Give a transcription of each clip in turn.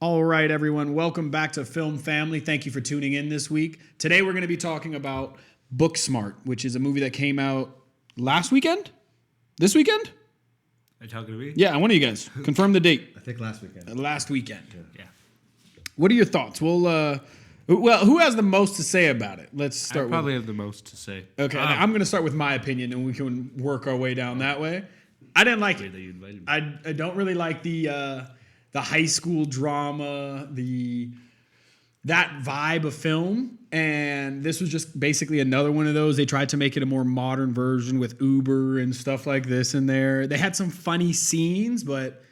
All right, everyone. Welcome back to Film Family. Thank you for tuning in this week. Today, we're going to be talking about Booksmart, which is a movie that came out last weekend? This weekend? Are you talking to me? Yeah, one of you guys. Confirm the date. I think last weekend. Last weekend. Yeah. What are your thoughts? Well, who has the most to say about it? Let's start I probably have the most to say. Okay, I'm going to start with my opinion, and we can work our way down that way. I didn't like it. That you invited me. I don't really like the high school drama, that vibe of film, and this was just basically another one of those. They tried to make it a more modern version with Uber and stuff like this in there. They had some funny scenes, but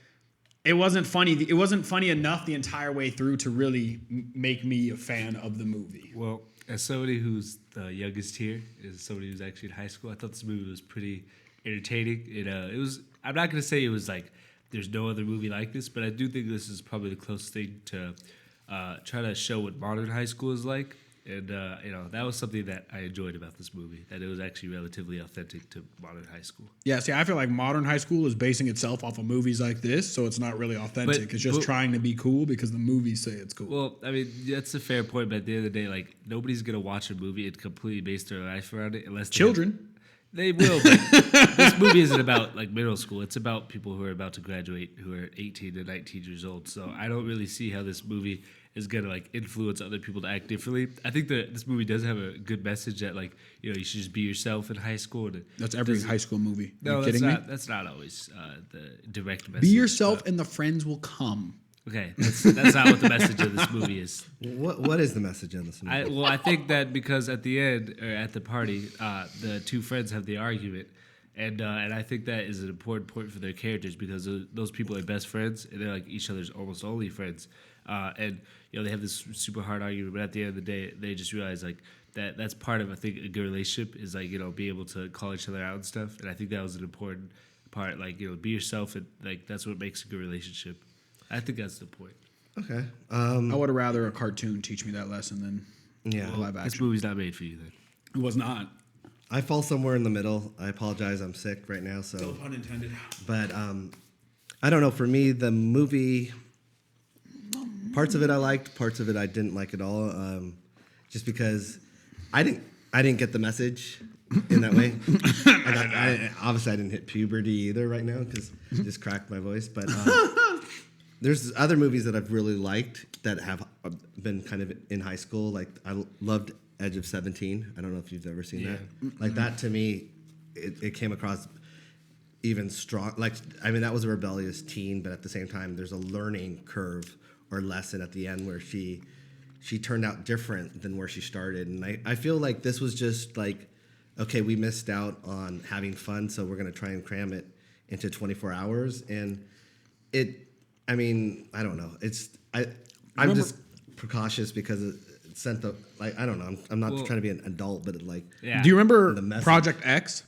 it wasn't funny. It wasn't funny enough the entire way through to really make me a fan of the movie. Well, as somebody who's the youngest here, as somebody who's actually in high school, I thought this movie was pretty entertaining. It was. I'm not gonna say it was like there's no other movie like this, but I do think this is probably the closest thing to try to show what modern high school is like. And, that was something that I enjoyed about this movie, that it was actually relatively authentic to modern high school. Yeah, see, I feel like modern high school is basing itself off of movies like this, so it's not really authentic. It's just trying to be cool because the movies say it's cool. Well, I mean, that's a fair point, but at the end of the day, like, nobody's going to watch a movie and completely base their life around it unless Children. They will, but this movie isn't about like middle school. It's about people who are about to graduate, who are 18 to 19 years old. So I don't really see how this movie is gonna like influence other people to act differently. I think that this movie does have a good message that like you should just be yourself in high school. That's every high school movie. No, you kidding me? That's not always the direct message. Be yourself, and the friends will come. Okay, that's not what the message of this movie is. What is the message of this movie? I think that because at the end or at the party, the two friends have the argument, and I think that is an important point for their characters because those people are best friends and they're like each other's almost only friends, and they have this super hard argument, but at the end of the day, they just realize like that's part of I think a good relationship is like be able to call each other out and stuff, and I think that was an important part. Like be yourself, and like that's what makes a good relationship. I think that's the point. Okay. I would have rather a cartoon teach me that lesson than live This action. movie's not made for you then. It was not. I fall somewhere in the middle. I apologize. I'm sick right now. So, No pun intended. but I don't know. For me, the movie, parts of it I liked, parts of it I didn't like at all. Just because I didn't get the message in that way. Obviously, I didn't hit puberty either right now because I just cracked my voice. But there's other movies that I've really liked that have been kind of in high school. Like I loved Edge of 17. I don't know if you've ever seen that. Like that to me, it came across even strong. Like that was a rebellious teen, but at the same time, there's a learning curve or lesson at the end where she turned out different than where she started. And I feel like this was just like, okay, we missed out on having fun, so we're gonna try and cram it into 24 hours. And I don't know. I'm just precautious because it sent the I don't know. I'm not trying to be an adult, but Yeah. Do you remember The message. Project X?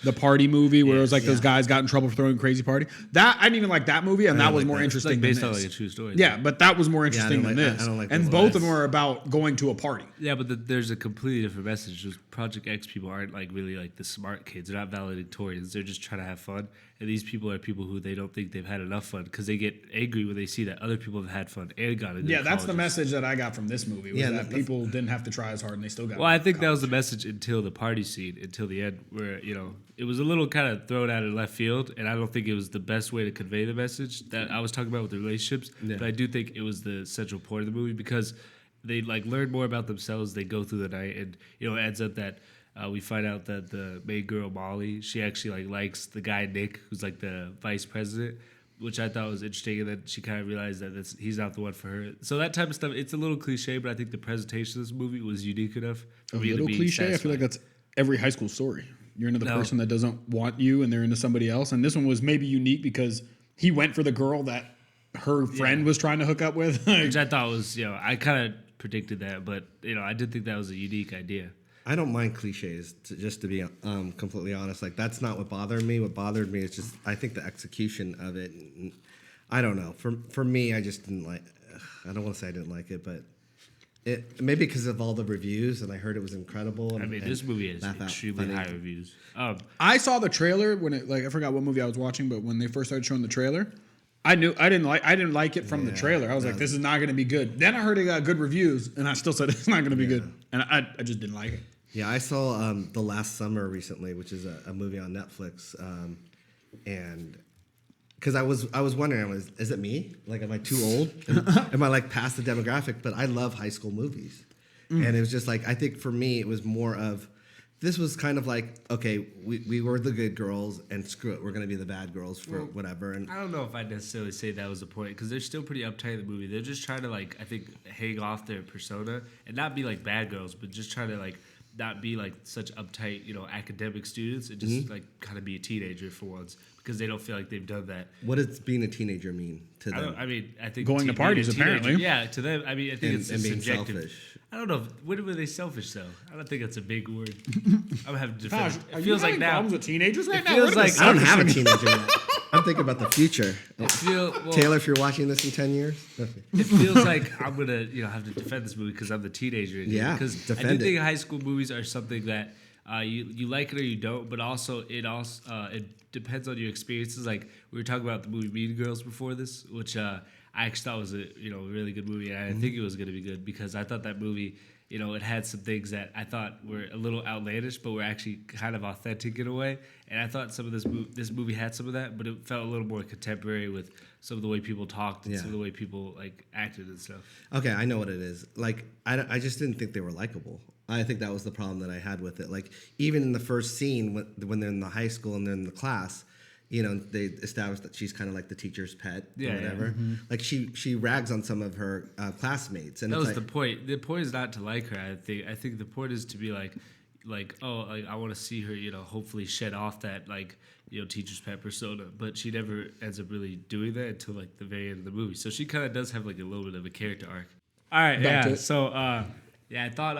The party movie where it was like those guys got in trouble for throwing a crazy party. That I didn't even like that movie, and that didn't was like more that. interesting It's like based than on this. like a true story. Yeah, but that was more interesting than this. I don't like and those both of ones. them were about going to a party. Yeah, but there's a completely different message. Those Project X people aren't like really like the smart kids. They're not valedictorians. They're just trying to have fun. And these people are people who they don't think they've had enough fun because they get angry when they see that other people have had fun and got into Yeah, that's the colleges. message that I got from this movie. Was that people didn't have to try as hard and they still got. Well, I think that was the message until the party scene, until the end, where it was a little kind of thrown out of left field, and I don't think it was the best way to convey the message that I was talking about with the relationships. Yeah. But I do think it was the central point of the movie because they like learn more about themselves. They go through the night, and it ends up that we find out that the main girl Molly, she actually like likes the guy Nick, who's like the vice president, which I thought was interesting, and then she kind of realized that he's not the one for her. So that type of stuff, it's a little cliche, but I think the presentation of this movie was unique enough for A me to little be cliche. I feel satisfied. like that's every high school story. You're into the No. person that doesn't want you, and they're into somebody else. And this one was maybe unique because he went for the girl that her friend was trying to hook up with. Which I thought was, I kind of predicted that, but I did think that was a unique idea. I don't mind cliches, just to be completely honest. Like that's not what bothered me. What bothered me is just I think the execution of it. I don't know. For me, I just didn't like. I don't want to say I didn't like it, but maybe because of all the reviews and I heard it was incredible. And, This movie has laugh out extremely funny. high reviews. I saw the trailer when I forgot what movie I was watching, but when they first started showing the trailer, I didn't like it from the trailer. I was like, this is not going to be good. Then I heard it got good reviews, and I still said it's not going to be good, and I just didn't like it. Yeah, I saw The Last Summer recently, which is a movie on Netflix, and because I was wondering, is it me? Like, am I too old? Am I like past the demographic? But I love high school movies, and it was just like, I think for me it was more of, this was kind of like, okay, we were the good girls, and screw it, we're gonna be the bad girls for whatever. And I don't know if I'd necessarily say that was the point, because they're still pretty uptight in the movie. They're just trying to, like, I think, hang off their persona and not be like bad girls, but just trying to, like, not be like such uptight, academic students, and just like kind of be a teenager for once, because they don't feel like they've done that. what does being a teenager mean to them? I think Going to parties, apparently. Yeah, to them. I mean, I think it's being subjective. selfish. I don't know. When were they selfish though? I don't think that's a big word. I'm having to Gosh, defend. are It you feels like having now. problems with teenagers right now? feels What like- is I don't this? have a teenager yet. I'm thinking about the future. Well, Taylor, if you're watching this in 10 years. it feels like I'm gonna have to defend this movie because I'm the teenager in here. Yeah, Because I defend do it. think high school movies are something that you like it or you don't, but also it depends on your experiences. Like, we were talking about the movie Mean Girls before this, which I actually thought was a really good movie, and I didn't think it was gonna be good because I thought that movie, it had some things that I thought were a little outlandish, but were actually kind of authentic in a way. And I thought some of this movie had some of that, but it felt a little more contemporary with some of the way people talked and some of the way people like acted and stuff. Okay, I know what it is. Like, I just didn't think they were likable. I think that was the problem that I had with it. Like, even in the first scene, when they're in the high school and they're in the class, they established that she's kind of like the teacher's pet or whatever. Like, she rags on some of her classmates, and That it's was like, the point. The point is not to like her. I think the point is to be like I want to see her, hopefully shed off that teacher's pet persona. But she never ends up really doing that until like the very end of the movie. So she kind of does have like a little bit of a character arc. All right, Back to yeah. it. So I thought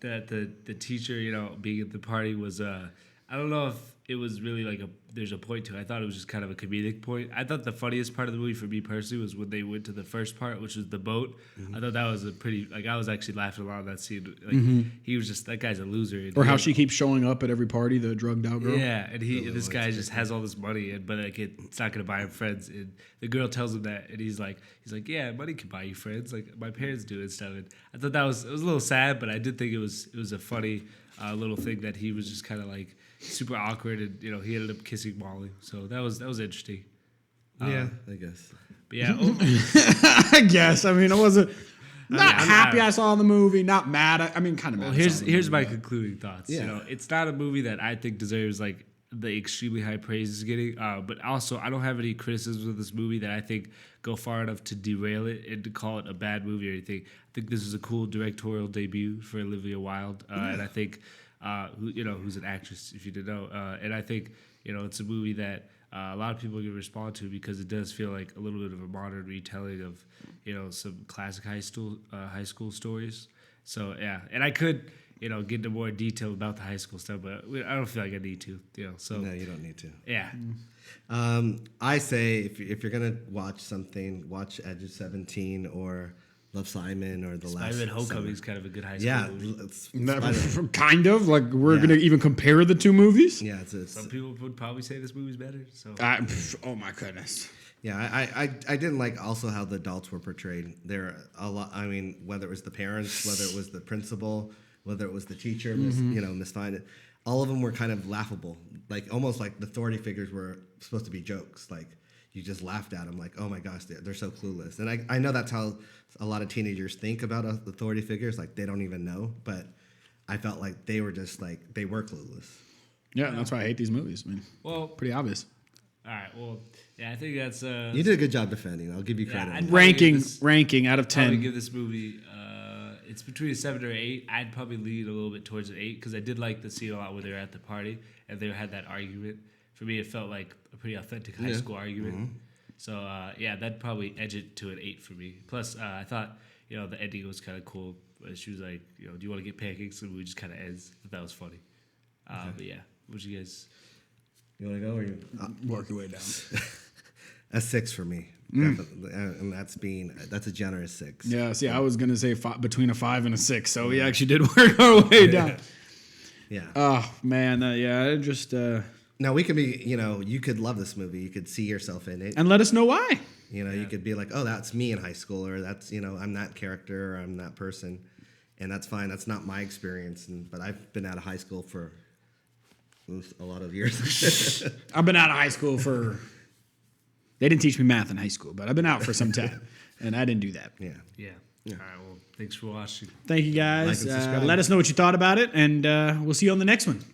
that the teacher, being at the party was I don't know if it was really like there's a point to it. I thought it was just kind of a comedic point. I thought the funniest part of the movie for me personally was when they went to the first part, which was the boat. I thought that was a pretty, I was actually laughing a lot at that scene. Like, he was just, that guy's a loser. And Or how she keeps showing up at every party, the drugged out girl. yeah, and this guy just has all this money, but like it's not gonna buy him friends. And the girl tells him that, and he's like, yeah, money can buy you friends. Like my parents do and stuff. And I thought it was a little sad, but I did think it was a funny little thing that he was just kind of like super awkward, and he ended up kissing Molly. So that was interesting. yeah, I guess. But yeah, I guess. I mean, I wasn't not I'm happy not- I saw the movie, not mad. I mean, kind of mad. well, I saw the here's movie, my concluding thoughts. Yeah. It's not a movie that I think deserves like the extremely high praise it's getting. But also, I don't have any criticisms of this movie that I think go far enough to derail it and to call it a bad movie or anything. I think this is a cool directorial debut for Olivia Wilde, and I think who's an actress, if you didn't know. And I think it's a movie that a lot of people can respond to because it does feel like a little bit of a modern retelling of some classic high school stories. So yeah, and I could get into more detail about the high school stuff, but I don't feel like I need to. So No, you don't need to. yeah. I say if you're gonna watch something, watch Edge of 17 or Love, Simon or The Last Spider-Man Homecoming Summer. is kind of a good high school Yeah, movie. kind of like we're Yeah. gonna even compare the two movies. yeah, it's Some people would probably say this movie's better. So Oh my goodness. yeah. I didn't like also how the adults were portrayed. There a lot. I mean, whether it was the parents, whether it was the principal, whether it was the teacher, Miss Fine, all of them were kind of laughable. Like almost like the authority figures were supposed to be jokes. Like you just laughed at them, like, oh my gosh, they're so clueless. And I know that's how a lot of teenagers think about authority figures. Like they don't even know, but I felt like they were just like they were clueless. Yeah, that's why I hate these movies. I mean, well, pretty obvious. all right. Well, yeah, I think that's You did a good job defending. I'll give you credit. I'd probably give Ranking out of probably 10. give this movie. It's between a 7 or 8. I'd probably lean a little bit towards an 8 because I did like the scene a lot where they were at the party and they had that argument. For me, it felt like a pretty authentic high school argument. Mm-hmm. So yeah, that'd probably edge it to an 8 for me. Plus, I thought the ending was kind of cool. She was like, do you want to get pancakes? And we just kind of ends. I thought that was funny. But yeah, what you guys? You want to go or you? Work your way down. A 6 for me, definitely, and that's a generous 6. Yeah, see, I was gonna say between a 5 and a 6, so we actually did work our way down. Yeah. Oh man, yeah, it just No, Now we could be, you could love this movie. You could see yourself in it. And let us know why. You could be like, oh, that's me in high school, or that's, I'm that character, or I'm that person. And that's fine. That's not my experience. But I've been out of high school for a lot of years. I've been out of high school for... They didn't teach me math in high school, but I've been out for some time. And I didn't do that. Yeah. Yeah. All right. Well, thanks for watching. Thank you, guys. Like and subscribe. Let us know what you thought about it, and we'll see you on the next one.